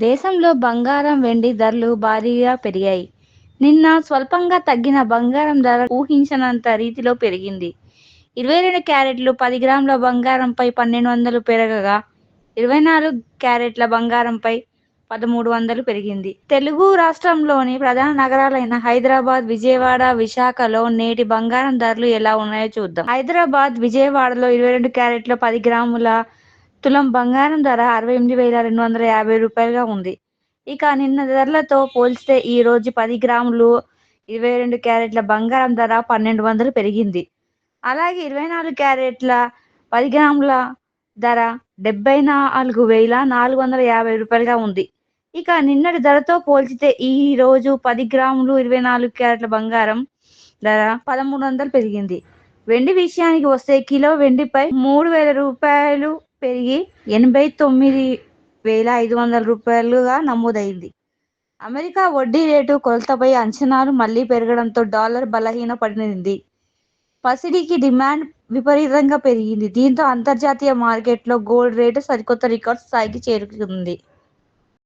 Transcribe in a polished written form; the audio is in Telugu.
దేశంలో బంగారం, వెండి ధరలు భారీగా పెరిగాయి. నిన్న స్వల్పంగా తగ్గిన బంగారం ధర ఊహించనంత రీతిలో పెరిగింది. 22 క్యారెట్లు 10 గ్రాముల బంగారంపై 1200 పెరగగా, 24 క్యారెట్ల బంగారంపై 1300 పెరిగింది. తెలుగు రాష్ట్రంలోని ప్రధాన నగరాలైన హైదరాబాద్, విజయవాడ, విశాఖలో నేటి బంగారం ధరలు ఎలా ఉన్నాయో చూద్దాం. హైదరాబాద్, విజయవాడలో 22 క్యారెట్ల 10 గ్రాముల తులం బంగారం ధర 68,250 రూపాయలుగా ఉంది. ఇక నిన్న ధరలతో పోల్చితే ఈ రోజు 10 గ్రాములు 22 క్యారెట్ల బంగారం ధర 1200 పెరిగింది. అలాగే 24 క్యారెట్ల 10 గ్రాముల ధర 74,450 రూపాయలుగా ఉంది. ఇక నిన్నటి ధరతో పోల్చితే ఈ రోజు 10 గ్రాములు 24 క్యారెట్ల బంగారం ధర 1300 పెరిగింది. వెండి విషయానికి వస్తే కిలో వెండిపై 3,000 రూపాయలు పెరిగి 89,500 రూపాయలుగా నమోదైంది. అమెరికా వడ్డీ రేటు కొలతపై అంచనాలు మళ్లీ పెరగడంతో డాలర్ బలహీనపడింది. పసిడికి డిమాండ్ విపరీతంగా పెరిగింది. దీంతో అంతర్జాతీయ మార్కెట్లో గోల్డ్ రేటు సరికొత్త రికార్డు స్థాయికి చేరుకుంది.